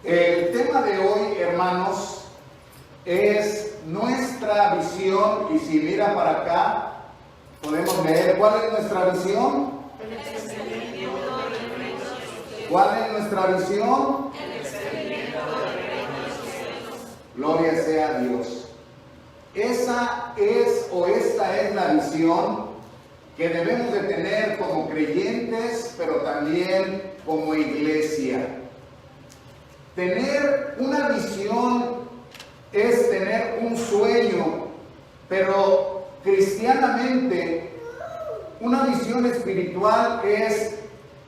El tema de hoy, hermanos, es nuestra visión. Y si mira para acá, podemos leer cuál es nuestra visión. ¿Cuál es nuestra visión? Gloria sea a Dios. Esa es o esta es la visión que debemos de tener como creyentes, pero también como iglesia. Tener una visión es tener un sueño, pero cristianamente una visión espiritual es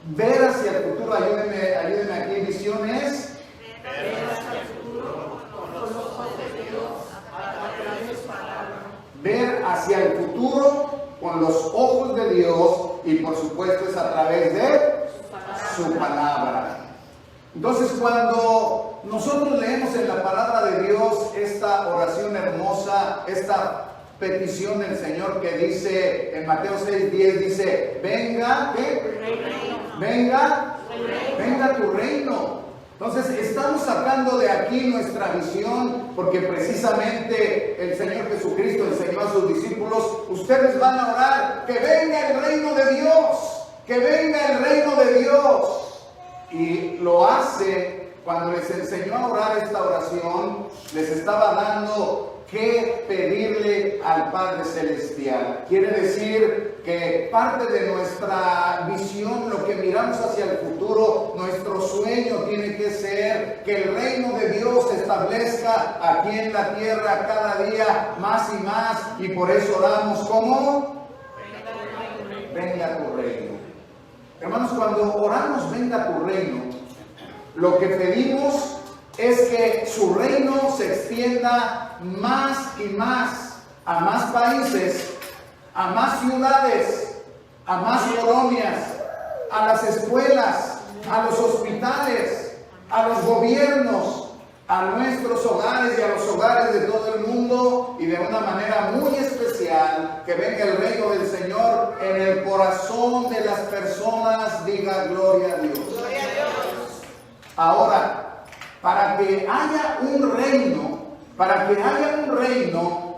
ver hacia el futuro. Ayúdenme aquí. Visión es ver hacia el futuro con los ojos de Dios a través de su palabra. Ver hacia el futuro con los ojos de Dios, y por supuesto es a través de su palabra. Entonces, cuando nosotros leemos en la palabra de Dios esta oración hermosa, esta petición del Señor que dice en Mateo 6:10, dice: venga, ¿qué? Venga tu reino. Entonces estamos sacando de aquí nuestra visión, porque precisamente el Señor Jesucristo enseñó a sus discípulos: ustedes van a orar que venga el reino de Dios, que venga el reino de Dios. Y lo hace cuando les enseñó a orar esta oración, les estaba dando que pedirle al Padre Celestial. Quiere decir que parte de nuestra visión, lo que miramos hacia el futuro, nuestro sueño tiene que ser que el reino de Dios se establezca aquí en la tierra cada día más y más, y por eso oramos como venga tu reino. Hermanos, cuando oramos venga tu reino, lo que pedimos es que su reino se extienda más y más a más países, a más ciudades, a más colonias, a las escuelas, a los hospitales, a los gobiernos, a nuestros hogares y a los hogares de todo el mundo, y de una manera muy especial que venga el reino del Señor en el corazón de las personas. Diga gloria a Dios. Gloria a Dios. Ahora, para que haya un reino,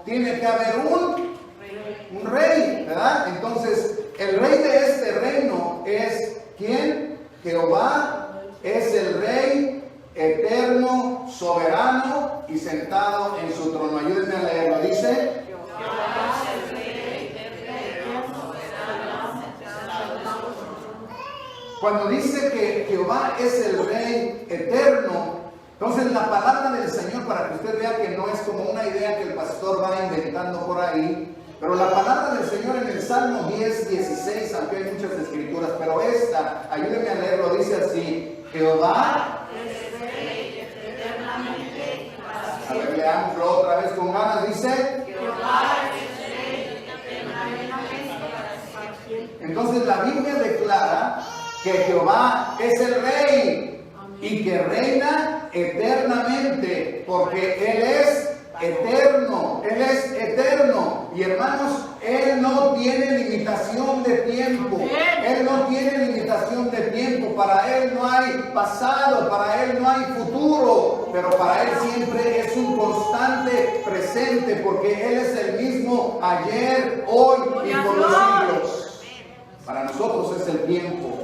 tiene que haber un rey, ¿verdad? Entonces, el rey de este reino es ¿quién? Jehová es el rey eterno, soberano y sentado en su trono. Ayúdenme a leerlo. Dice: Jehová es el rey eterno, soberano, sentado en su trono. Cuando dice que Jehová es el rey eterno, entonces la palabra del Señor, para que usted vea que no es como una idea que el pastor va inventando por ahí, pero la palabra del Señor en el Salmo 10:16, aunque hay muchas escrituras, pero esta, ayúdenme a leerlo, dice así: Jehová es rey eternamente. A ver, leámoslo otra vez con ganas. Dice: Jehová es rey eternamente para siempre. Entonces la Biblia declara que Jehová es el rey y que reina eternamente, porque Él es eterno. Él es eterno. Y hermanos, Él no tiene limitación de tiempo. Él no tiene limitación de tiempo. Para Él no hay pasado, para Él no hay futuro, pero para Él siempre es un constante presente, porque Él es el mismo ayer, hoy y por los siglos. Para nosotros es el tiempo.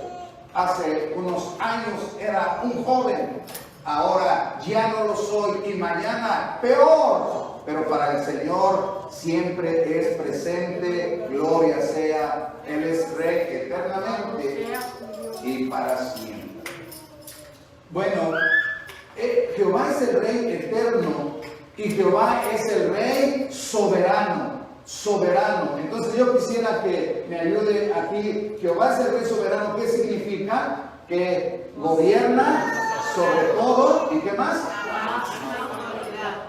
Hace unos años era un joven, ahora ya no lo soy, y mañana peor. Pero para el Señor siempre es presente. Gloria sea. Él es rey eternamente y para siempre. Bueno, Jehová es el rey eterno y Jehová es el rey soberano. Entonces yo quisiera que me ayude aquí. Jehová es el rey soberano. ¿Qué significa? Que gobierna sobre todo. ¿Y qué más?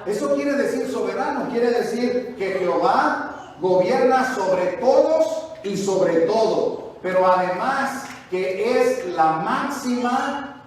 Eso quiere decir soberano. Quiere decir que Jehová gobierna sobre todos y sobre todo, pero además que es la máxima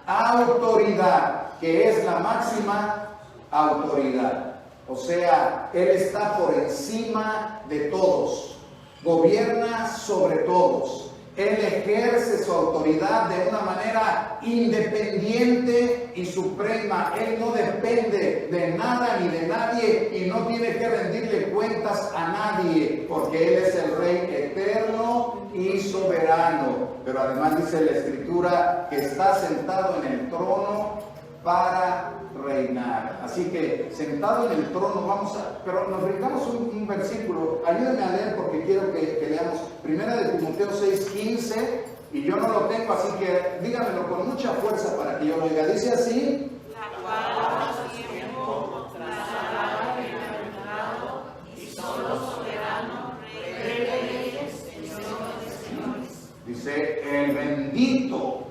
autoridad. O sea, Él está por encima de todos, gobierna sobre todos. Él ejerce su autoridad de una manera independiente y suprema. Él no depende de nada ni de nadie y no tiene que rendirle cuentas a nadie, porque Él es el Rey eterno y soberano. Pero además dice la Escritura que está sentado en el trono para reinar. Así que sentado en el trono, pero nos brincamos un versículo. Ayúdenme a leer porque quiero que leamos Primera de Timoteo 6:15, y yo no lo tengo, así que dígamelo con mucha fuerza para que yo lo oiga. Dice así: la cual tiempo trazará bienaventurado y solo soberano, Rey de reyes, Señor de señores. Dice, el bendito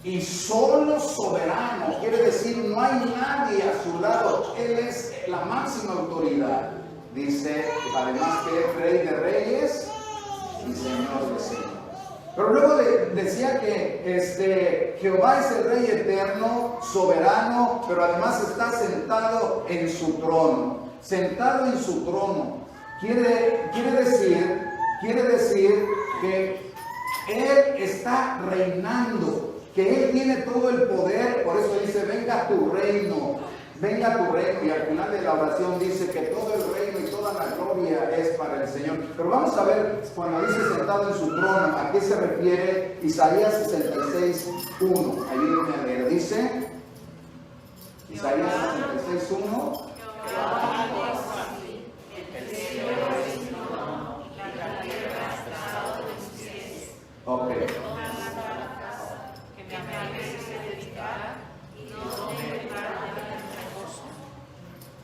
y solo soberano, quiere decir no hay nadie a su lado, Él es la máxima autoridad. Dice además que es Rey de reyes y Señor de señores. Pero luego decía que Jehová es el Rey eterno, soberano, pero además está sentado en su trono. Sentado en su trono quiere decir que Él está reinando, que Él tiene todo el poder. Por eso dice, venga tu reino, y al final de la oración dice que todo el reino y toda la gloria es para el Señor. Pero vamos a ver, cuando dice sentado en su trono, ¿a qué se refiere? Isaías 66:1, ayúdenme a leer, dice Isaías 66:1. Ok.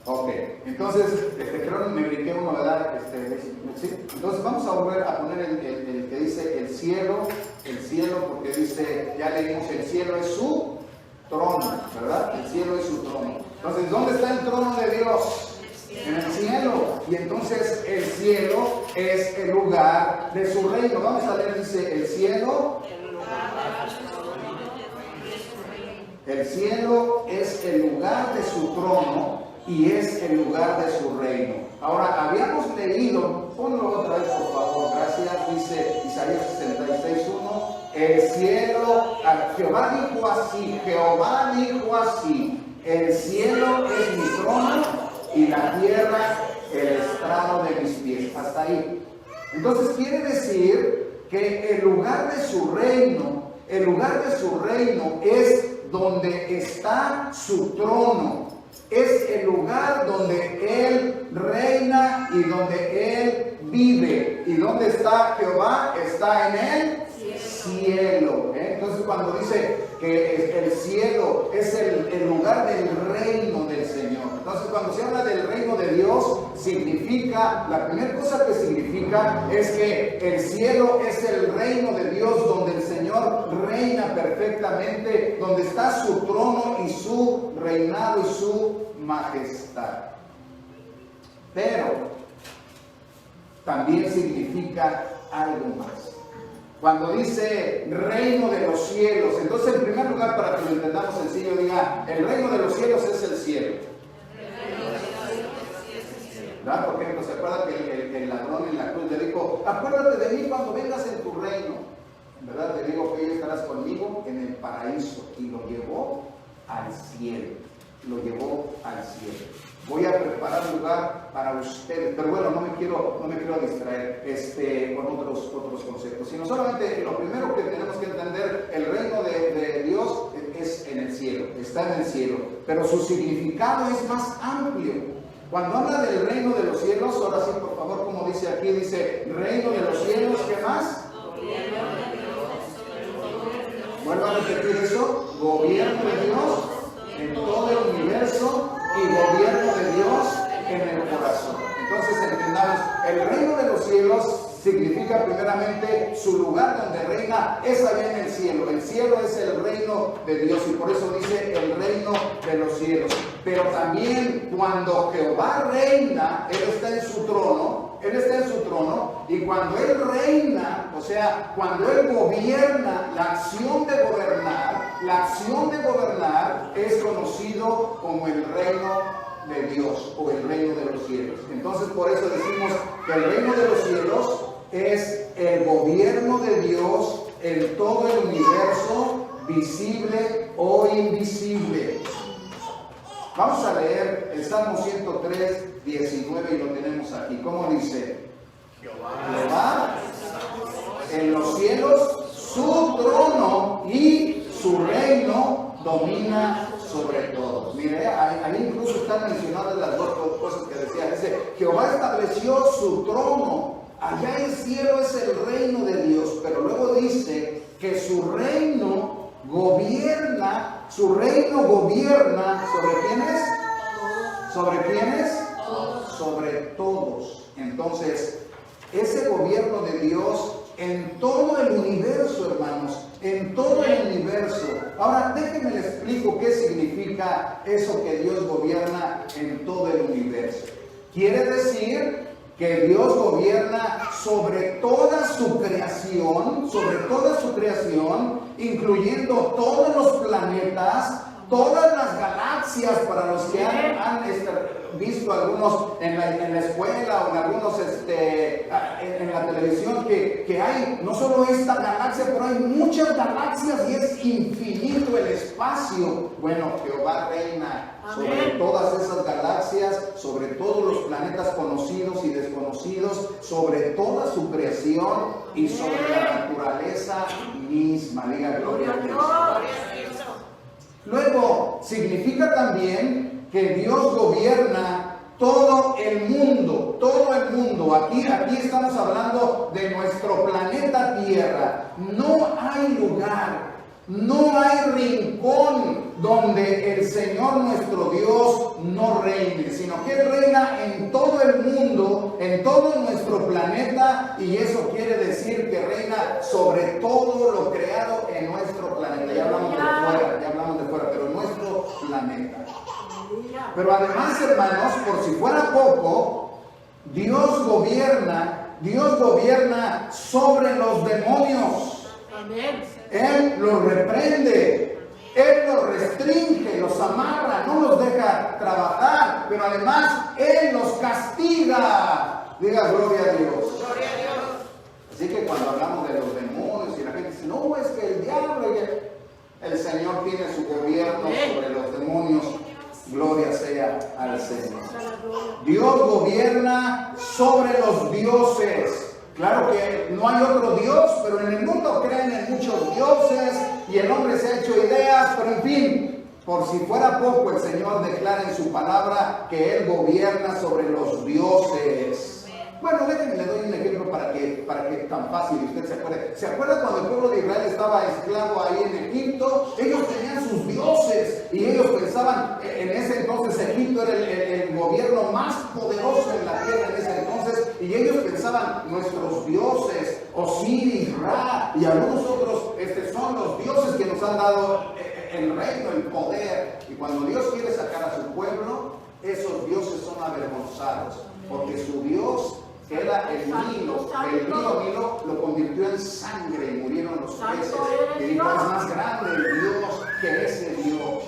Ok, entonces, creo que me brinqué uno, ¿verdad? ¿Sí? Entonces vamos a volver a poner el que dice el cielo, porque dice, ya leímos, el cielo es su trono, ¿verdad? El cielo es su trono. Entonces, ¿dónde está el trono de Dios? En el cielo. Y entonces el cielo es el lugar de su reino. Vamos a leer, dice, el cielo. El cielo es el lugar de su trono y es el lugar de su reino. Ahora, habíamos leído, ponlo otra vez por favor, gracias, dice Isaías 66:1, el cielo, Jehová dijo así, el cielo es mi trono y la tierra el estrado de mis pies. Hasta ahí. Entonces quiere decir que el lugar de su reino es donde está su trono. Es el lugar donde Él reina y donde Él vive. ¿Y dónde está Jehová? Está en el cielo. Entonces cuando dice que el cielo es el lugar del reino del Señor. Entonces cuando se habla del reino de Dios, significa, la primera cosa que significa es que el cielo es el reino de Dios, donde el Señor reina perfectamente, donde está su trono y su reinado y su majestad. Pero también significa algo más. Cuando dice reino de los cielos, entonces en primer lugar, para que lo entendamos sencillo, diga, el reino de los cielos es el cielo. ¿Verdad? Por ejemplo, ¿se acuerda que el ladrón en la cruz le dijo, acuérdate de mí cuando vengas en tu reino? ¿Verdad? Te digo que hoy estarás conmigo en el paraíso. Y lo llevó al cielo. Voy a preparar lugar para ustedes, pero bueno, no me quiero distraer con otros conceptos, sino solamente lo primero que tenemos que entender, el reino de Dios es en el cielo, está en el cielo, pero su significado es más amplio. Cuando habla del reino de los cielos, ahora sí, por favor, como dice aquí, dice reino de los cielos, ¿qué más? Vuelvo a repetir eso, gobierno de Dios en todo el universo y gobierno de Dios en el corazón. Entonces entendamos, el reino de los cielos significa primeramente su lugar donde reina es allá en el cielo. El cielo es el reino de Dios y por eso dice el reino de los cielos. Pero también cuando Jehová reina, Él está en su trono, y cuando Él reina, o sea, cuando Él gobierna, la acción de gobernar es conocido como el reino de Dios o el reino de los cielos. Entonces por eso decimos que el reino de los cielos es el gobierno de Dios en todo el universo, visible o invisible. Vamos a leer el Salmo 103, 19 y lo tenemos aquí. ¿Cómo dice? Jehová en los cielos, su trono y su reino domina sobre todos. Mire, ahí incluso están mencionadas las dos cosas que decía. Dice, Jehová estableció su trono. Allá en el cielo es el reino de Dios, pero luego dice que su reino gobierna ¿sobre quiénes? ¿Sobre quiénes? Sobre todos. Entonces, ese gobierno de Dios en todo el universo, hermanos, en todo el universo. Ahora, déjenme les explico qué significa eso que Dios gobierna en todo el universo. Quiere decir que Dios gobierna sobre toda su creación, incluyendo todos los planetas, todas las galaxias, para los que han visto algunos en la escuela o en algunos en la televisión, que hay no solo esta galaxia, pero hay muchas galaxias y es infinito el espacio. Bueno, Jehová reina sobre todas esas galaxias, sobre todos los planetas conocidos y desconocidos, sobre toda su creación y sobre la naturaleza misma. Diga gloria a Dios. Luego, significa también que Dios gobierna todo el mundo, Aquí estamos hablando de nuestro planeta Tierra. No hay lugar, no hay rincón donde el Señor nuestro Dios no reine, sino que Él reina en todo el mundo, en todo nuestro planeta, y eso quiere decir que reina sobre todo lo creado en nuestro planeta. Ya hablamos de fuera, pero nuestro planeta. Pero además, hermanos, por si fuera poco, Dios gobierna sobre los demonios. Él los reprende, Él los restringe, los amarra, no los deja trabajar, pero además Él los castiga. Diga gloria a Dios. Gloria a Dios. Así que cuando hablamos de los demonios y la gente dice, no, es que el diablo, el Señor tiene su gobierno sobre los demonios. Gloria sea al Señor. Dios gobierna sobre los dioses. Claro que no hay otro Dios, pero en el mundo creen en muchos dioses y el hombre se ha hecho ideas, pero en fin, por si fuera poco, el Señor declara en su palabra que Él gobierna sobre los dioses. Bueno, déjenme, le doy un ejemplo para que tan fácil usted se acuerde. ¿Se acuerda cuando el pueblo de Israel estaba esclavo ahí en Egipto? Ellos tenían sus dioses y ellos pensaban, en ese entonces Egipto era el gobierno más poderoso en la tierra en ese entonces, y ellos pensaban, nuestros dioses, Osiris, Ra y algunos otros, son los dioses que nos han dado el reino, el poder. Y cuando Dios quiere sacar a su pueblo, esos dioses son avergonzados, porque su Dios era el Nilo. El río Nilo lo convirtió en sangre y murieron los peces. Y dijo, es más grande el Dios que ese Dios.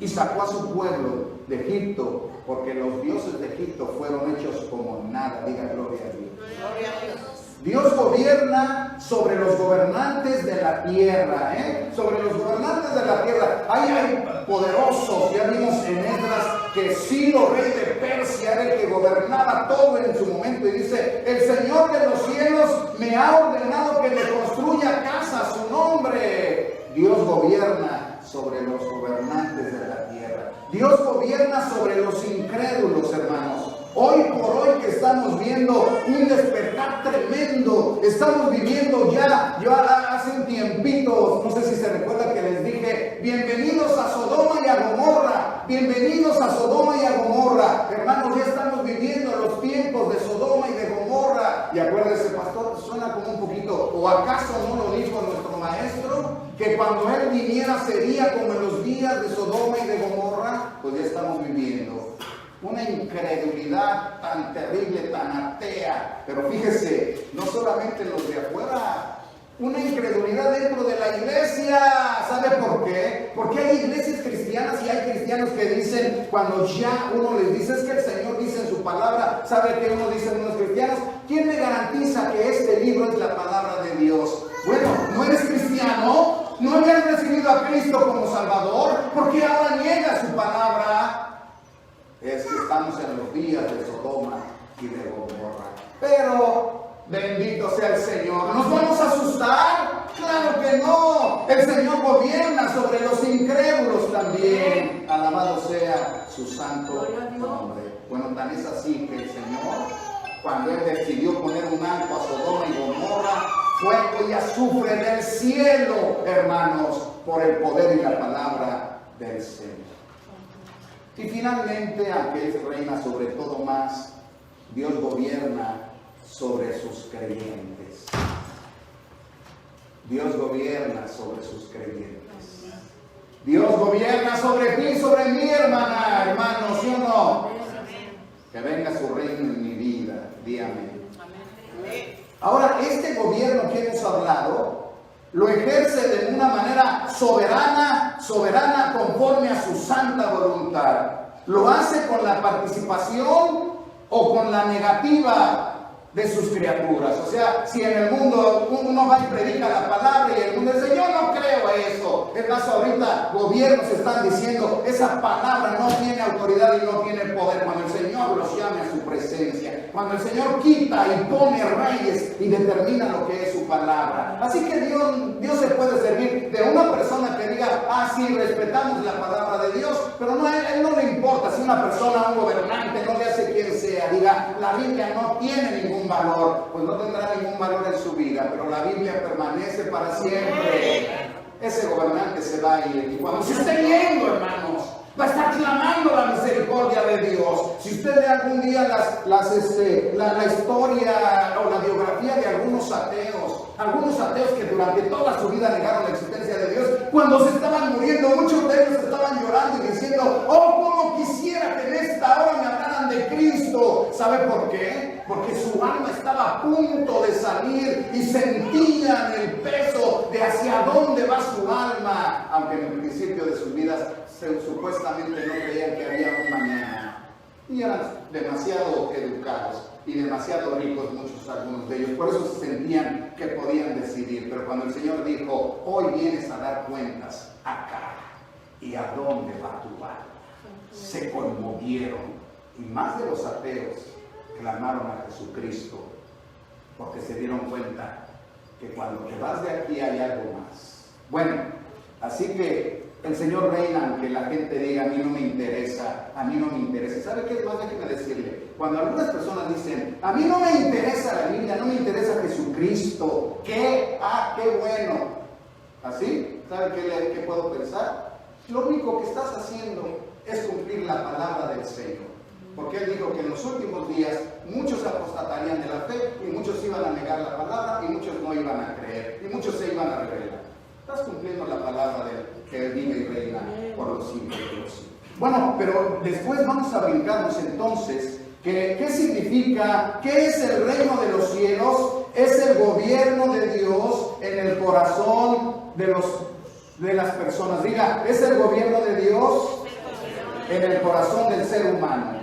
Y sacó a su pueblo de Egipto, porque los dioses de Egipto fueron hechos como nada. Diga gloria a Dios. Gloria a Dios. Dios gobierna sobre los gobernantes de la tierra, sobre los gobernantes de la tierra. Hay poderosos, ya vimos en Esdras que Ciro, rey de Persia, era el que gobernaba todo en su momento, y dice, el Señor de los cielos me ha ordenado que le construya casa a su nombre. Dios gobierna sobre los gobernantes de la tierra. Dios gobierna sobre los incrédulos, hermanos. Hoy por hoy que estamos viendo un despertar tremendo, estamos viviendo yo hace un tiempito, no sé si se recuerda que les dije, bienvenidos a Sodoma y a Gomorra, bienvenidos a Sodoma y a Gomorra. Hermanos, ya estamos viviendo los tiempos de Sodoma y de Gomorra. Y acuérdese, pastor, suena como un poquito, ¿o acaso no lo dijo nuestro maestro? Que cuando Él viniera sería como en los días de Sodoma y de Gomorra. Pues ya estamos viviendo una incredulidad tan terrible, tan atea. Pero fíjese, no solamente los de afuera, una incredulidad dentro de la iglesia. ¿Sabe por qué? Porque hay iglesias cristianas si hay cristianos que dicen, cuando ya uno les dice, es que el Señor dice en su palabra, ¿sabe qué uno dice en los cristianos? ¿Quién me garantiza que este libro es la palabra de Dios? Bueno, ¿no eres cristiano? ¿No habías recibido a Cristo como Salvador? ¿Por qué ahora niegas su palabra? Es que estamos en los días de Sodoma y de Gomorra. Pero bendito sea el Señor. ¿Nos vamos a asustar? Claro que no. El Señor gobierna sobre los incrédulos también. Alabado sea su santo nombre. Bueno, tan es así que el Señor, cuando Él decidió poner un alto a Sodoma y Gomorra, fuego y azufre del cielo, hermanos, por el poder y la palabra del Señor. Y finalmente, aunque Él reina sobre todo más, Dios gobierna sobre sus creyentes. Dios gobierna sobre sus creyentes. Dios gobierna sobre ti y sobre mí, hermana, hermano, ¿sí o no? Que venga su reino en mi vida. Di amén. Ahora, este gobierno que hemos hablado, lo ejerce de una manera soberana conforme a su santa voluntad. Lo hace con la participación o con la negativa de sus criaturas. O sea, si en el mundo uno va y predica la palabra y el mundo dice, yo no creo eso. Es más, ahorita gobiernos están diciendo, esa palabra no tiene autoridad y no tiene poder. Cuando el Señor los llame a su presencia, cuando el Señor quita y pone reyes y determina lo que es su palabra. Así que Dios se puede servir de una persona que diga, sí, respetamos la palabra de Dios, pero no, a Él no le importa si una persona, un gobernante, no le hace quien sea, diga, la Biblia no tiene ningún valor, pues no tendrá ningún valor en su vida, pero la Biblia permanece para siempre. Ese gobernante se va a ir, y cuando se esté yendo, hermanos, va a estar clamando la misericordia de Dios. Si usted lee algún día la historia o la biografía de algunos ateos que durante toda su vida negaron la existencia de Dios, cuando se estaban muriendo, muchos de ellos estaban llorando y diciendo, cómo quisiera que en esta hora me hablaran de Cristo. ¿Sabe por qué? Porque su alma estaba a punto de salir y sentían el peso de hacia dónde va su alma, aunque en el principio de sus vidas supuestamente no creían que había un mañana. Y eran demasiado educados y demasiado ricos, algunos de ellos. Por eso sentían que podían decidir. Pero cuando el Señor dijo, hoy vienes a dar cuentas acá, ¿y a dónde va tu alma? Se conmovieron. Y más de los ateos clamaron a Jesucristo, porque se dieron cuenta que cuando te vas de aquí hay algo más. Bueno, así que el Señor reina, aunque la gente diga, a mí no me interesa. ¿Sabe qué más? Déjeme decirle, cuando algunas personas dicen, a mí no me interesa la Biblia, no me interesa Jesucristo, qué bueno. ¿Así? ¿Sabe qué puedo pensar? Lo único que estás haciendo es cumplir la palabra del Señor. Porque Él dijo que en los últimos días muchos apostatarían de la fe y muchos iban a negar la palabra y muchos no iban a creer y muchos se iban a rebelar. Estás cumpliendo la palabra de Él, que Él vive y reina por los siglos de los siglos. Bueno, pero después vamos a brincarnos entonces, ¿qué significa? ¿Qué es el reino de los cielos? Es el gobierno de Dios en el corazón de las personas. Diga, es el gobierno de Dios en el corazón del ser humano.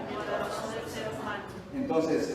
Entonces,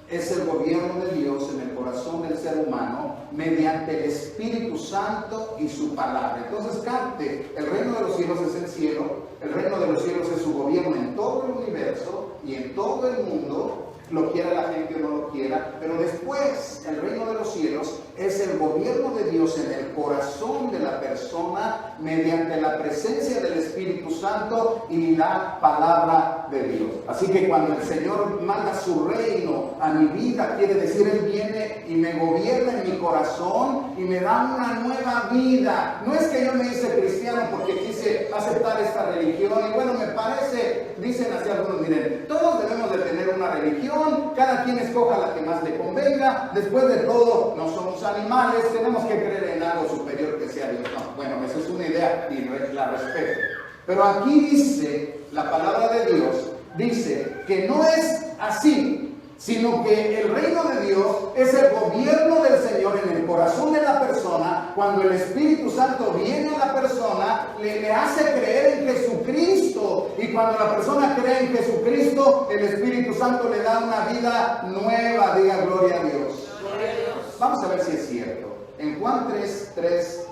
es el gobierno de Dios en el corazón del ser humano mediante el Espíritu Santo y su palabra. Entonces, capte, el reino de los cielos es el cielo, el reino de los cielos es su gobierno en todo el universo y en todo el mundo, lo quiera la gente o no lo quiera, pero después el reino de los cielos es el gobierno de Dios en el corazón de la persona mediante la presencia del Espíritu Santo y la palabra de Dios. Así que cuando el Señor manda su reino a mi vida, quiere decir, Él viene y me gobierna en mi corazón y me da una nueva vida. No es que yo me hice cristiano porque quise aceptar esta religión y bueno, me parece, dicen así algunos, miren, todos debemos de tener una religión, cada quien escoja la que más le convenga, después de todo no somos animales, tenemos que creer en algo superior que sea Dios. No, bueno, esa es una idea y la respeto. Pero aquí dice, la palabra de Dios dice que no es así, sino que el reino de Dios es el gobierno del Señor en el corazón de la persona. Cuando el Espíritu Santo viene a la persona, le hace creer en Jesucristo. Y cuando la persona cree en Jesucristo, el Espíritu Santo le da una vida nueva. Diga gloria a Dios. Gloria a Dios. Vamos a ver si es cierto. En Juan 3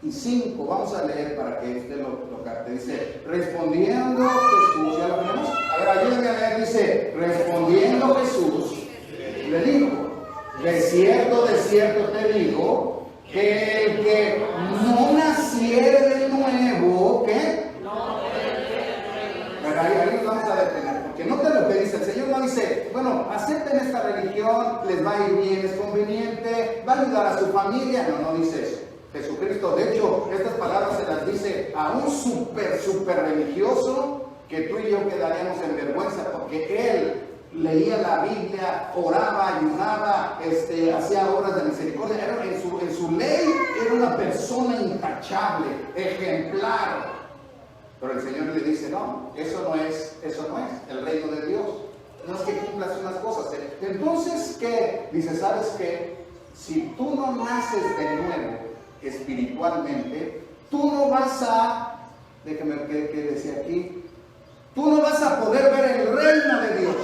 y 5, vamos a leer para que usted lo capte. Dice, respondiendo Jesús, ¿ya lo tenemos? A ver, ayúdenme a leer. Dice, respondiendo Jesús, le dijo, de cierto te digo, que el que no naciere de nuevo, ¿qué? Pero ahí nos vamos a detener, porque note lo que dice. El Señor no dice, bueno, acepten esta religión, les va a ir bien, es conveniente, va a ayudar a su familia. No dice eso. Jesucristo, de hecho, estas palabras se las dice a un súper religioso, que tú y yo quedaríamos en vergüenza, porque él leía la Biblia, oraba, ayunaba, hacía obras de misericordia. En su ley era una persona intachable, ejemplar. Pero el Señor le dice, no, eso no es el reino de Dios. No es que cumplas unas cosas. Entonces, ¿qué? Dice, ¿sabes qué? Si tú no naces de nuevo espiritualmente, tú no vas a, déjame ver qué decía aquí, tú no vas a poder ver el reino de Dios.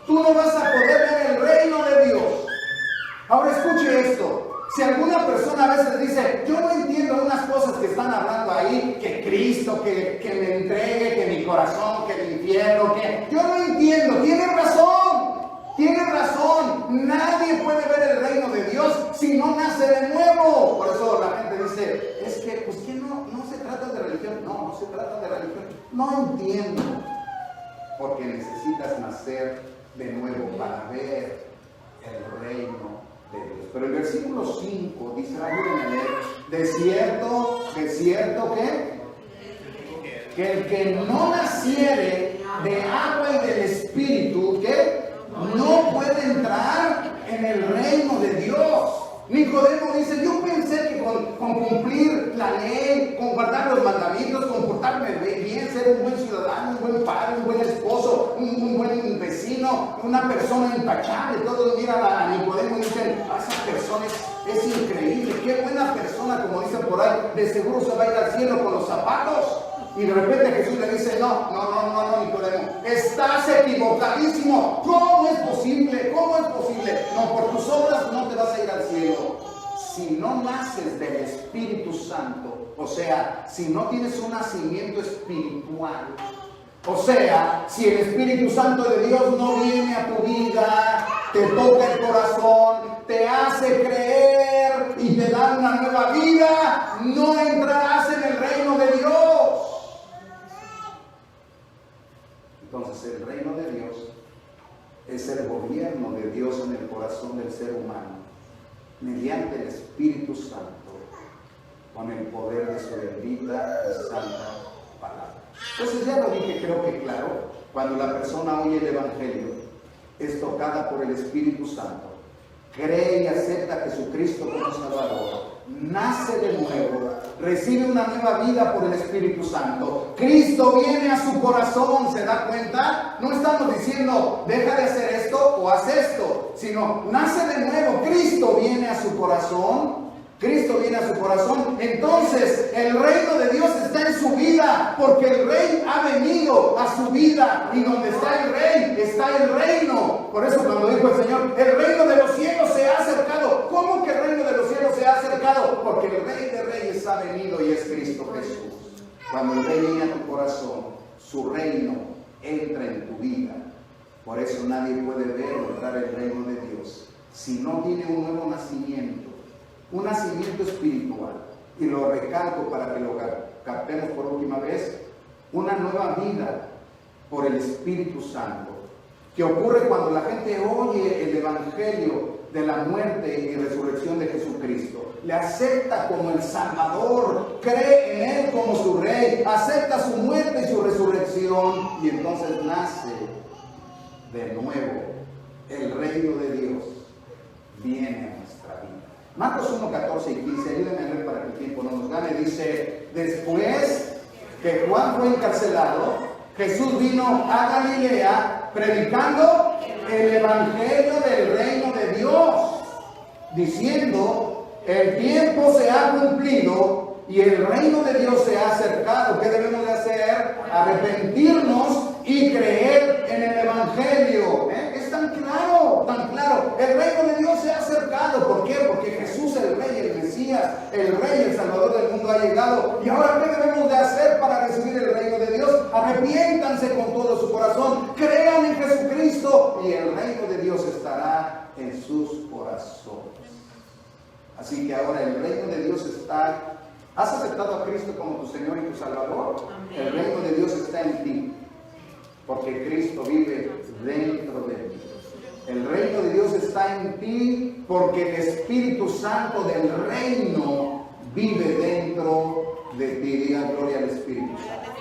Tú no vas a poder ver el reino de Dios. Ahora escuche esto. Si alguna persona a veces dice, yo no entiendo unas cosas que están hablando ahí, que Cristo, que me entregue, que mi corazón, que el infierno, que yo no entiendo, tiene razón. Nadie puede ver el reino de Dios si no nace de nuevo. Por eso la gente dice, es que, pues que no se trata de religión. No se trata de religión. No entiendo. Porque necesitas nacer de nuevo para ver el reino de Dios. Pero el versículo 5 dice, ayúdenme a leer, de cierto que el que no naciere de agua y del Espíritu, ¿qué? No puede entrar en el reino de Dios. Nicodemo dice, yo pensé que con cumplir la ley, con guardar los mandamientos, comportarme bien, ser un buen ciudadano, un buen padre, un buen esposo, un buen vecino, una persona intachable, todos miran a Nicodemo y dicen, esa persona es increíble, qué buena persona, como dicen por ahí, de seguro se va a ir al cielo con los zapatos. Y de repente Jesús le dice, no, Nicodemo, estás equivocadísimo. ¿Cómo es posible? No, por tus obras no te vas a ir al cielo. Si no naces del Espíritu Santo, o sea, si no tienes un nacimiento espiritual, o sea, si el Espíritu Santo de Dios no viene a tu vida, te toca el corazón, te hace creer y te da una nueva vida, no entrarás en el reino de Dios. Entonces el reino de Dios es el gobierno de Dios en el corazón del ser humano, mediante el Espíritu Santo, con el poder de su bendita y santa palabra. Entonces ya lo dije, creo que claro, cuando la persona oye el Evangelio, es tocada por el Espíritu Santo, cree y acepta a Jesucristo como Salvador, nace de nuevo, recibe una nueva vida por el Espíritu Santo. Cristo viene a su corazón, ¿se da cuenta? No estamos diciendo, deja de hacer esto o haz esto, sino nace de nuevo. Cristo viene a su corazón. Entonces el reino de Dios está en su vida, porque el Rey ha venido a su vida, y donde está el Rey, está el reino. Por eso cuando dijo el Señor, el reino de los cielos se ha acercado. ¿Cómo que el reino de los cielos se ha acercado? Porque el Rey de Reyes ha venido y es Cristo Jesús. Cuando el Rey viene a tu corazón, su reino entra en tu vida. Por eso nadie puede ver o entrar el reino de Dios si no tiene un nuevo nacimiento. Un nacimiento espiritual, y lo recalco para que lo captemos por última vez, una nueva vida por el Espíritu Santo, que ocurre cuando la gente oye el Evangelio de la muerte y resurrección de Jesucristo, le acepta como el Salvador, cree en Él como su Rey, acepta su muerte y su resurrección, y entonces nace de nuevo. El reino de Dios viene a nuestra vida. Marcos 1, 14 y 15, ayúdenme a leer para que el tiempo no nos gane. Dice, después que Juan fue encarcelado, Jesús vino a Galilea predicando el evangelio del reino de Dios, diciendo, el tiempo se ha cumplido y el reino de Dios se ha acercado. ¿Qué debemos de hacer? arrepentirnos y creer en el Evangelio. Es tan claro, tan claro. El reino de Dios se ha acercado. ¿Por qué? Porque Jesús, el Rey, el Mesías, el Rey, el Salvador del mundo ha llegado. Y ahora, ¿qué debemos de hacer para recibir el reino de Dios? Arrepiéntanse con todo su corazón, crean en Jesucristo y el reino de Dios estará en sus corazones. Así que ahora el reino de Dios está. ¿Has aceptado a Cristo como tu Señor y tu Salvador? Amén. El reino de Dios está en ti, porque Cristo vive dentro de ti. El reino de Dios está en ti, porque el Espíritu Santo del reino vive dentro de ti. Diga gloria al Espíritu Santo.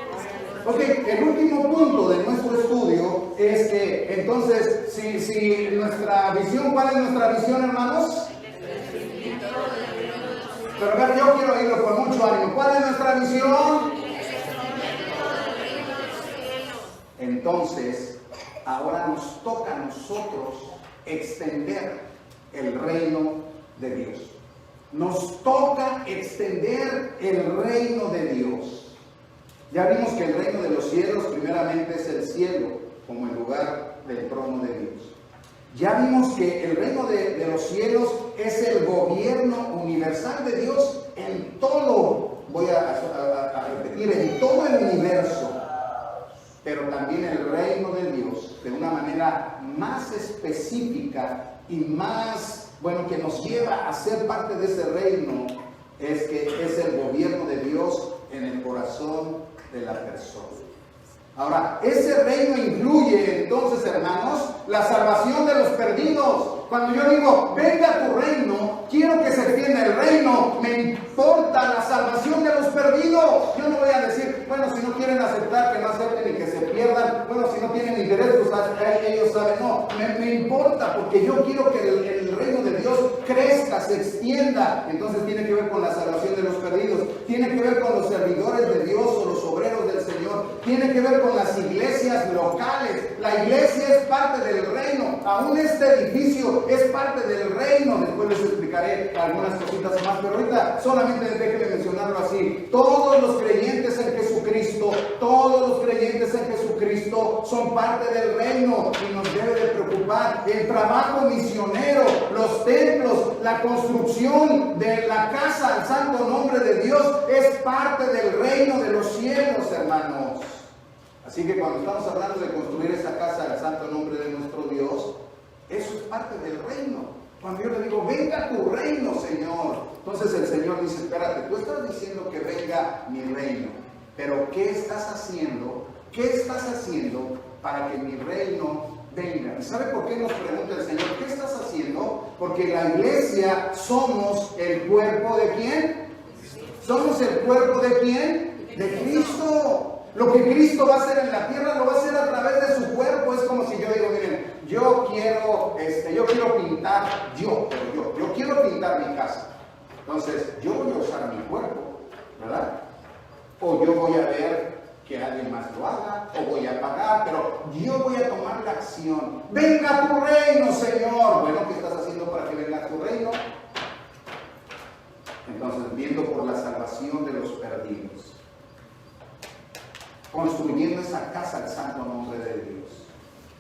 Ok, el último punto de nuestro estudio es que entonces, si nuestra visión, ¿cuál es nuestra visión, hermanos? Pero a ver, yo quiero oírlo con mucho ánimo. ¿Cuál es nuestra visión? Entonces, ahora nos toca a nosotros extender el reino de Dios. Nos toca extender el reino de Dios. Ya vimos que el reino de los cielos primeramente es el cielo, como el lugar del trono de Dios. Ya vimos que el reino de los cielos es el gobierno universal de Dios en todo, voy a repetir, en todo el universo. Pero también el reino de Dios, de una manera más específica y más, que nos lleva a ser parte de ese reino, es que es el gobierno de Dios en el corazón de la persona. Ahora, ese reino incluye entonces, hermanos, la salvación de los perdidos. Cuando yo digo, venga tu reino, quiero que se extienda el reino, me importa la salvación de los perdidos. Yo no voy a decir, si no quieren aceptar, que no acepten y que se pierdan. Si no tienen interés, pues ellos saben. No, me importa, porque yo quiero que el reino de Dios crezca, se extienda. Entonces tiene que ver con la salvación de los perdidos, tiene que ver con los servidores de Dios o los obreros del Señor, tiene que ver con las iglesias locales. La iglesia es parte del reino, aún este edificio es parte del reino. Después les explicaré algunas cositas más, pero ahorita solamente déjenme mencionarlo así. Todos los creyentes en Jesucristo, son parte del reino y nos debe de preocupar. El trabajo misionero, los templos, la construcción de la casa al santo nombre de Dios es parte del reino de los cielos, hermanos. Así que cuando estamos hablando de construir esa casa al santo nombre de nuestro Dios, eso es parte del reino. Cuando yo le digo, venga tu reino, Señor, entonces el Señor dice, espérate, tú estás diciendo que venga mi reino, pero ¿qué estás haciendo? ¿Qué estás haciendo para que mi reino venga? ¿Y sabe por qué nos pregunta el Señor? ¿Qué estás haciendo? Porque la iglesia somos el cuerpo ¿de quién? ¿Somos el cuerpo de quién? De Cristo. Lo que Cristo va a hacer en la tierra lo va a hacer a través de su cuerpo. Es como si yo digo, miren, yo quiero pintar, yo quiero pintar mi casa. Entonces, yo voy a usar mi cuerpo, ¿verdad? O yo voy a ver que alguien más lo haga, o voy a pagar, pero yo voy a tomar la acción. Venga tu reino, Señor. Bueno, ¿qué estás haciendo para que venga tu reino? Entonces, viendo por la salvación de los perdidos, construyendo esa casa al santo nombre de Dios,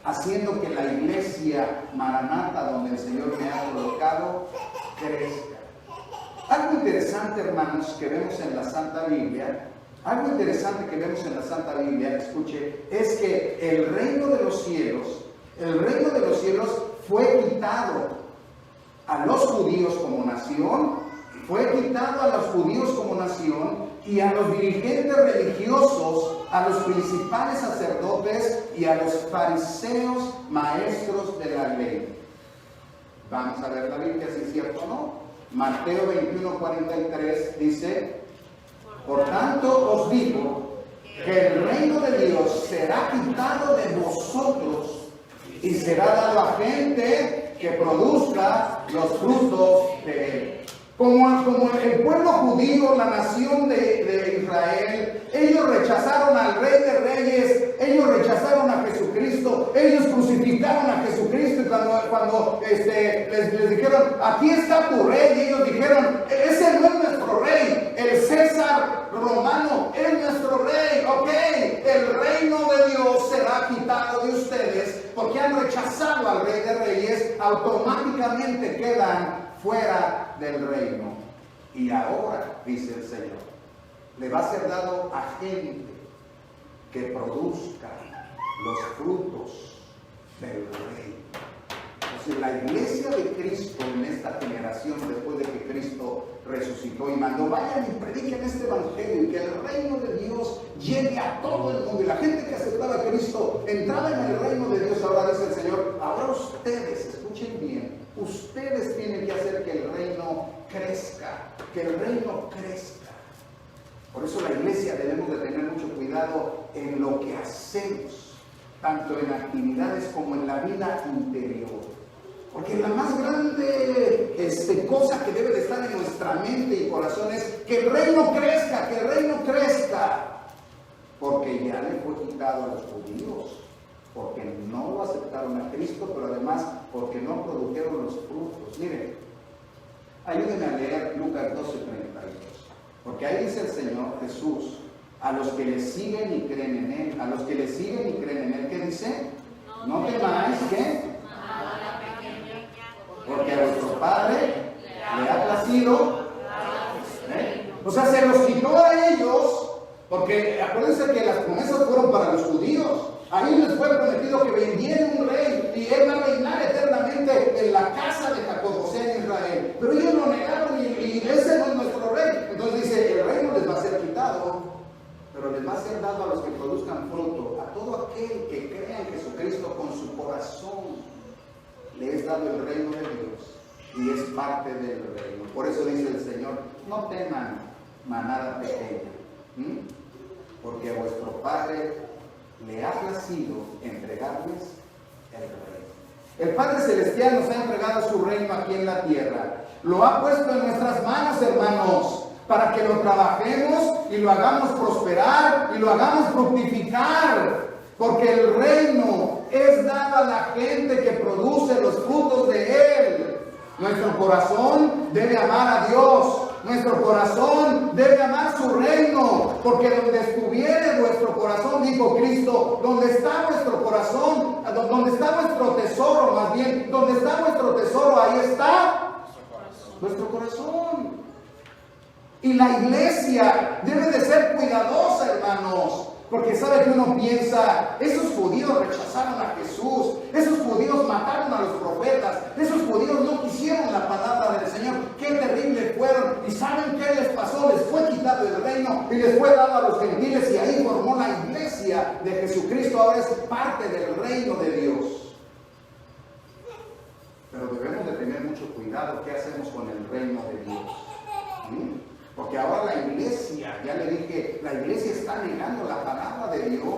haciendo que la iglesia Maranata, donde el Señor me ha colocado, crezca. Algo interesante, hermanos, que vemos en la Santa Biblia, escuche, es que el reino de los cielos fue quitado a los judíos como nación, y a los dirigentes religiosos, a los principales sacerdotes y a los fariseos, maestros de la ley. Vamos a ver la Biblia si es cierto o no. Mateo 21:43 dice, por tanto os digo que el reino de Dios será quitado de vosotros y será dado a gente que produzca los frutos de él. Como el pueblo judío, la nación de Israel, ellos rechazaron al Rey de Reyes, ellos rechazaron a Jesucristo, ellos crucificaron a Jesucristo, y cuando les dijeron, aquí está tu rey, y ellos dijeron, ese no es nuestro rey, el César romano es nuestro rey, ok, el será quitado de ustedes, porque han rechazado al Rey de Reyes, automáticamente quedan fuera del reino. Y ahora, dice el Señor, le va a ser dado a gente que produzca los frutos del Rey. Entonces, la iglesia de Cristo en esta generación, después de que Cristo resucitó y mandó, vayan y prediquen este evangelio y que el reino de Dios llegue a todo el mundo. Y la gente que aceptaba a Cristo entraba en el reino de Dios. Ahora dice el Señor, ahora ustedes, escuchen bien, ustedes tienen que hacer que el reino crezca, que el reino crezca. Por eso la iglesia debemos de tener mucho cuidado en lo que hacemos, tanto en actividades como en la vida interior. Porque la más grande cosa que debe de estar en nuestra mente y corazón es que el reino crezca, que el reino crezca. Porque ya le fue quitado a los judíos, porque no aceptaron a Cristo, pero además porque no produjeron los frutos. Miren, ayúdenme a leer Lucas 12:32, porque ahí dice el Señor Jesús, a los que le siguen y creen en Él, a los que le siguen y creen en Él, ¿qué dice? No temáis, ¿qué? Porque a vuestro Padre le ha placido. O sea, se los quitó a ellos, porque acuérdense que las promesas fueron para los judíos. Ahí les fue prometido que vendieran un rey y él va a reinar eternamente en la casa de Jacob, o sea, en Israel. Pero ellos lo negaron y ese no es nuestro rey. Entonces dice, el reino les va a ser quitado, pero les va a ser dado a los que produzcan fruto, a todo aquel que crea en Jesucristo con su corazón. Le es dado el reino de Dios y es parte del reino. Por eso dice el Señor, no teman manada pequeña, porque a vuestro Padre le ha placido entregarles el reino. El Padre Celestial nos ha entregado su reino aquí en la tierra. Lo ha puesto en nuestras manos, hermanos, para que lo trabajemos y lo hagamos prosperar y lo hagamos fructificar. Porque el reino es dado a la gente que produce los frutos de Él. Nuestro corazón debe amar a Dios. Nuestro corazón debe amar su reino. Porque donde estuviere vuestro corazón, dijo Cristo, donde está vuestro corazón, donde está vuestro tesoro, más bien, donde está vuestro tesoro, ahí está nuestro corazón. Y la iglesia debe de ser cuidadosa, hermanos. Porque sabe que uno piensa, esos judíos rechazaron a Jesús, esos judíos mataron a los profetas, esos judíos no quisieron la palabra del Señor, qué terrible fueron. ¿Y saben qué les pasó? Les fue quitado el reino y les fue dado a los gentiles y ahí formó la iglesia de Jesucristo, ahora es parte del reino de Dios. Pero debemos de tener mucho cuidado qué hacemos con el reino de Dios. Porque ahora la iglesia, ya le dije, la iglesia está negando la palabra de Dios.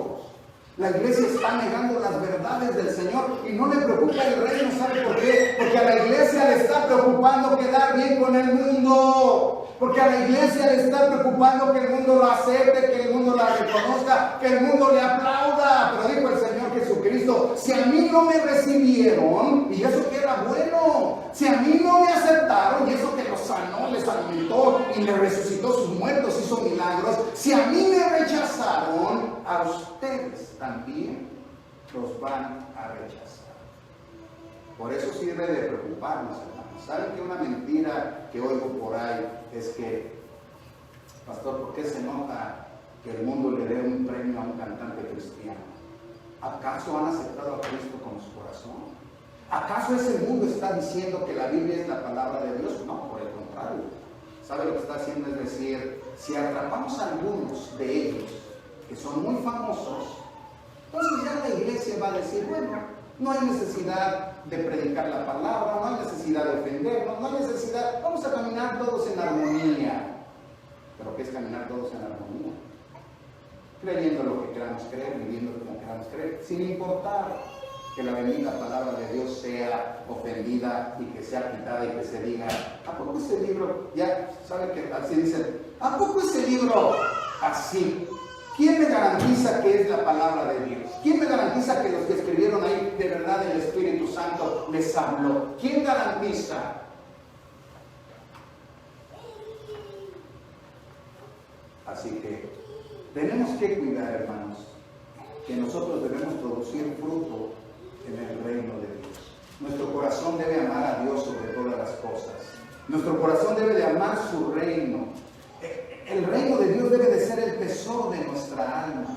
La iglesia está negando las verdades del Señor y no le preocupa el reino. ¿Sabe por qué? Porque a la iglesia le está preocupando quedar bien con el mundo. Porque a la iglesia le está preocupando que el mundo lo acepte, que el mundo la reconozca, que el mundo le aplauda. Pero dijo el Señor Jesucristo, si a mí no me recibieron, y eso que era bueno, si a mí no me aceptaron, y eso que los sanó, les alimentó y les resucitó sus muertos, hizo milagros, si a mí me rechazaron, a ustedes también los van a rechazar. Por eso sirve de preocuparnos, hermanos. ¿Saben que una mentira que oigo por ahí es que, pastor, ¿por qué se nota que el mundo le dé un premio a un cantante cristiano? ¿Acaso han aceptado a Cristo con su corazón? ¿Acaso ese mundo está diciendo que la Biblia es la palabra de Dios? No, por el contrario. ¿Sabe lo que está haciendo? Es decir, si atrapamos a algunos de ellos que son muy famosos, entonces ya la iglesia va a decir, bueno, no hay necesidad de predicar la palabra, no hay necesidad de ofendernos, no hay necesidad, vamos a caminar todos en armonía. ¿Pero qué es caminar todos en armonía? Creyendo lo que queramos creer, viviendo como queramos creer, sin importar que la bendita palabra de Dios sea ofendida y que sea quitada y que se diga, ¿a poco ese libro? Ya saben que así dicen, ¿a poco ese libro así? ¿Quién me garantiza que es la palabra de Dios? ¿Quién me garantiza que los que escribieron ahí de verdad el Espíritu Santo les habló? ¿Quién garantiza? Así que tenemos que cuidar, hermanos, que nosotros debemos producir fruto en el reino de Dios. Nuestro corazón debe amar a Dios sobre todas las cosas. Nuestro corazón debe de amar su reino. El reino de Dios debe de ser el tesoro de nuestra alma.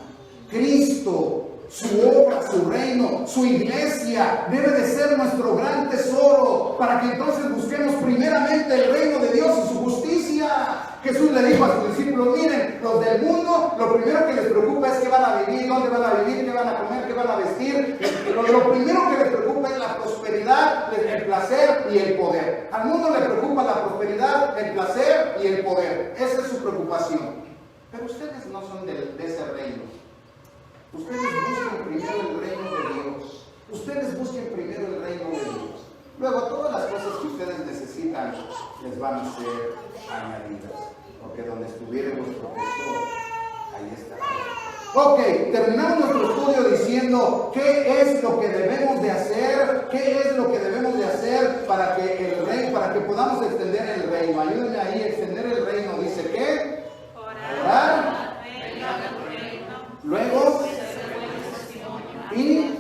Cristo, su obra, su reino, su iglesia debe de ser nuestro gran tesoro, para que entonces busquemos primeramente el reino de Dios y su justicia. Jesús le dijo a sus discípulos: miren, los del mundo, lo primero que les preocupa es qué van a vivir, dónde van a vivir, qué van a comer, qué van a vestir. Lo primero que les preocupa es la prosperidad, el placer y el poder. Al mundo le preocupa la prosperidad, el placer y el poder. Esa es su preocupación. Pero ustedes no son de ese reino. Ustedes busquen primero el reino de Dios. Ustedes busquen primero el reino de Dios. Luego todas las cosas que ustedes necesitan les van a ser añadidas. Porque donde estuviera vuestro tesoro, ahí estará. Ok, terminamos nuestro estudio diciendo qué es lo que debemos de hacer, qué es lo que debemos de hacer para que el reino, para que podamos extender el reino. Ayúdenme ahí, extender el reino. Dice ¿qué? Orar. Luego, y,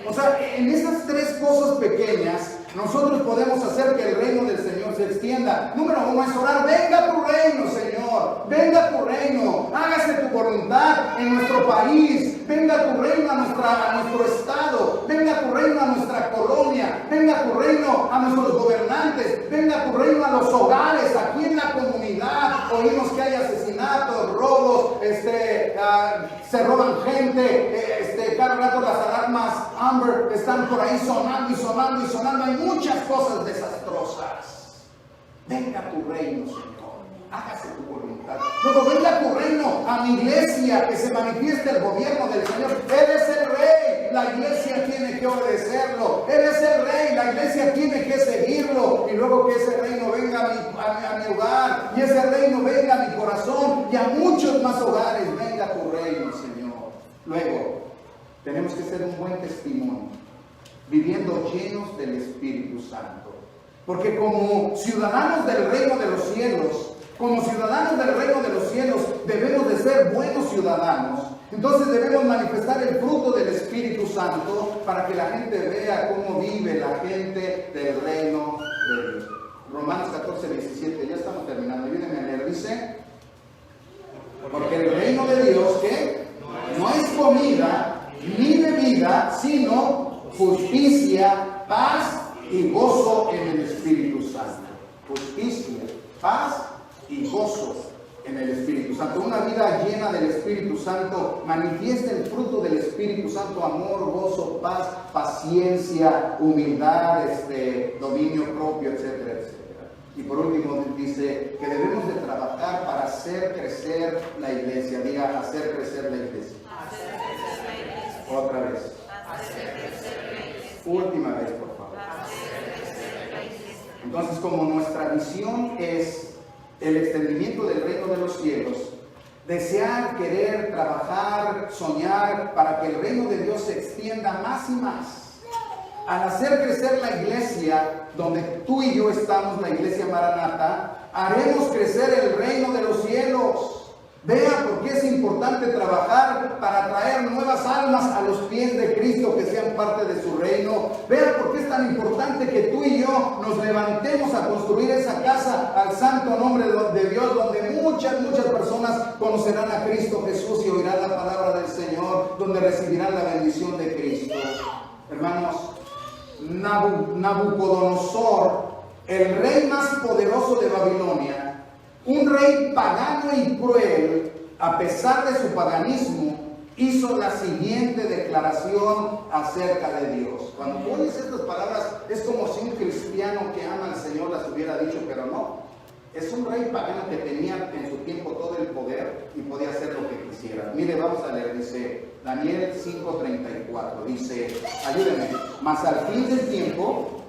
o sea, en esas tres cosas pequeñas, nosotros podemos hacer que el reino del Señor se extienda. Número uno es orar: venga tu reino, Señor, venga tu reino, hágase tu voluntad en nuestro país, venga tu reino a nuestro estado, venga tu reino a nuestra colonia, venga tu reino a nuestros gobernantes, venga tu reino a los hogares, aquí en la comunidad. Oímos que hay asesinatos, robos, se roban gente, cada rato las alarmas Amber están por ahí sonando y sonando y sonando. Hay muchas cosas desastrosas. Venga tu reino, Señor, hágase tu voluntad. Luego venga tu reino a mi iglesia, que se manifieste el gobierno del Señor. Él es el rey, la iglesia tiene que obedecerlo. Él es el rey, la iglesia tiene que seguirlo. Y luego que ese reino venga a mi hogar, y ese reino venga a mi corazón y a muchos más hogares. Venga tu reino, Señor. Luego tenemos que ser un buen testimonio, viviendo llenos del Espíritu Santo. Porque como ciudadanos del reino de los cielos, debemos de ser buenos ciudadanos. Entonces debemos manifestar el fruto del Espíritu Santo para que la gente vea cómo vive la gente del reino de Dios. Romanos 14, 17, ya estamos terminando. Ayúdenme a leer, dice: porque el reino de Dios, ¿qué? No es comida ni bebida, sino justicia, paz y gozo en el Espíritu Santo. Justicia, paz y gozo en el Espíritu Santo. Una vida llena del Espíritu Santo manifiesta el fruto del Espíritu Santo: amor, gozo, paz, paciencia, humildad, dominio propio, etcétera, etcétera. Y por último dice que debemos de trabajar para hacer crecer la iglesia. Diga: hacer crecer la iglesia. Otra vez. Última vez, por favor. Entonces, como nuestra visión es el extendimiento del reino de los cielos, desear, querer, trabajar, soñar para que el reino de Dios se extienda más y más. Al hacer crecer la iglesia, donde tú y yo estamos, la iglesia Maranata, haremos crecer el reino de los cielos. Vea por qué es importante trabajar para traer nuevas almas a los pies de Cristo, que sean parte de su reino. Vea por qué es tan importante que tú y yo nos levantemos a construir esa casa al santo nombre de Dios, donde muchas personas conocerán a Cristo Jesús y oirán la palabra del Señor, donde recibirán la bendición de Cristo. Hermanos, Nabucodonosor, el rey más poderoso de Babilonia, un rey pagano y cruel, a pesar de su paganismo, hizo la siguiente declaración acerca de Dios. Cuando tú oyes estas palabras, es como si un cristiano que ama al Señor las hubiera dicho, pero no. Es un rey pagano que tenía en su tiempo todo el poder y podía hacer lo que quisiera. Mire, vamos a leer, dice Daniel 5:34, dice, ayúdenme: mas al fin del tiempo,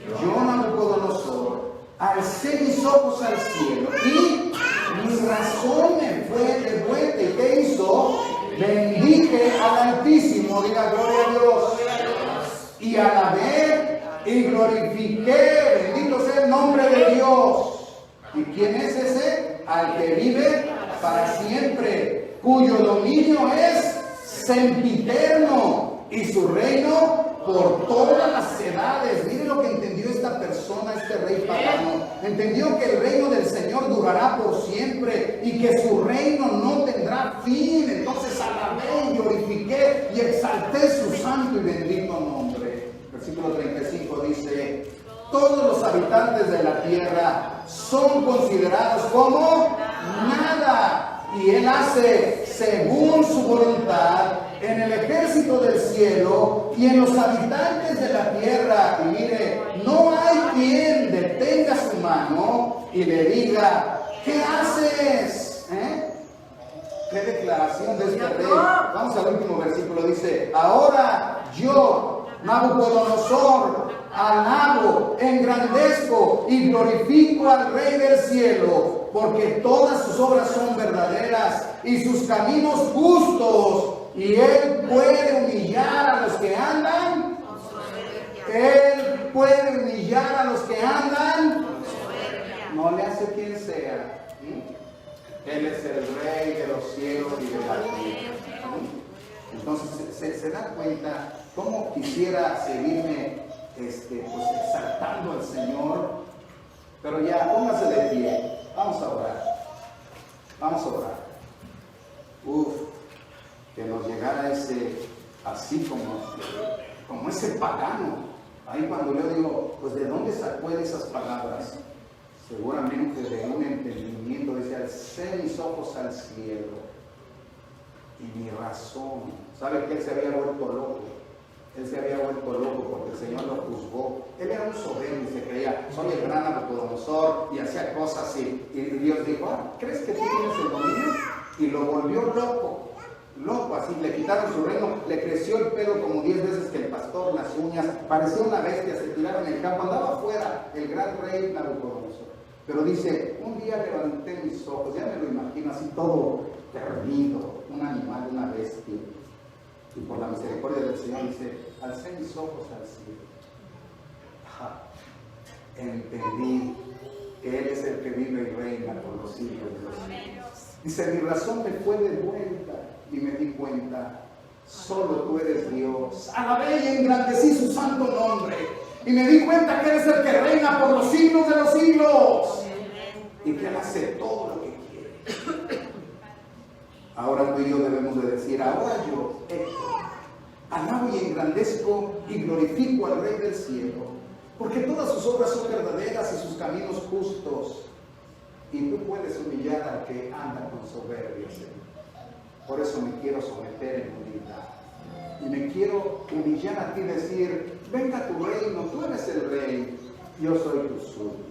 yo, Nabucodonosor, alcé mis ojos al cielo y mi razón me fue de vuelta. ¿Y qué hizo? Bendije al Altísimo, diga gloria a Dios, y alabé y glorifiqué, bendito sea el nombre de Dios. ¿Y quién es ese? Al que vive para siempre, cuyo dominio es sempiterno, y su reino por todas las edades. Mire lo que entendió esta persona, este rey pagano. Entendió que el reino del Señor durará por siempre y que su reino no tendrá fin. Entonces alabé y glorifiqué y exalté su santo y bendito nombre. Versículo 35 dice: todos los habitantes de la tierra son considerados como nada, y Él hace según su voluntad en el ejército del cielo y en los habitantes de la tierra. Y mire, no hay quien detenga su mano y le diga: ¿qué haces? ¿Qué declaración de este rey? Vamos al último versículo, dice: ahora yo, Nabucodonosor, alabo, engrandezco y glorifico al Rey del cielo, porque todas sus obras son verdaderas y sus caminos justos, y Él puede humillar a los que andan. Él puede humillar a los que andan. No le hace quien sea. Él es el Rey de los cielos y de la tierra. Entonces se da cuenta cómo quisiera seguirme pues exaltando al Señor. Pero ya, póngase de pie. Vamos a orar. Vamos a orar. Que nos llegara así como ese pagano. Ahí cuando yo digo, pues ¿de dónde sacó él esas palabras? Seguramente de un entendimiento. Dice: alcé mis ojos al cielo y mi razón. ¿Sabe que él se había vuelto loco? Él se había vuelto loco porque el Señor lo juzgó. Él era un soberbio y se creía: soy el gran Nabucodonosor, y hacía cosas así. Y Dios dijo: ¿crees que tú tienes el dominio? Y lo volvió loco. Loco, así, le quitaron su reino, le creció el pelo como 10 veces que el pastor, las uñas, parecía una bestia, se tiraba en el campo, andaba afuera el gran rey Nabucodonosor. Pero dice: un día levanté mis ojos, ya me lo imagino así todo perdido, un animal, una bestia. Y por la misericordia del Señor dice: alcé mis ojos al cielo. Entendí que Él es el que vive y reina por los siglos de los siglos. Dice: mi razón me fue de vuelta y me di cuenta, solo tú eres Dios. Alabé y engrandecí su santo nombre. Y me di cuenta que eres el que reina por los siglos de los siglos. Y que Él hace todo lo que quiere. Ahora tú y yo debemos de decir: ahora yo, Héctor, alabo y engrandezco y glorifico al Rey del cielo, porque todas sus obras son verdaderas y sus caminos justos. Y tú puedes humillar al que anda con soberbia, Señor. Por eso me quiero someter en humildad. Y me quiero humillar a ti y decir: venga tu reino, tú eres el Rey, yo soy tu súbdito.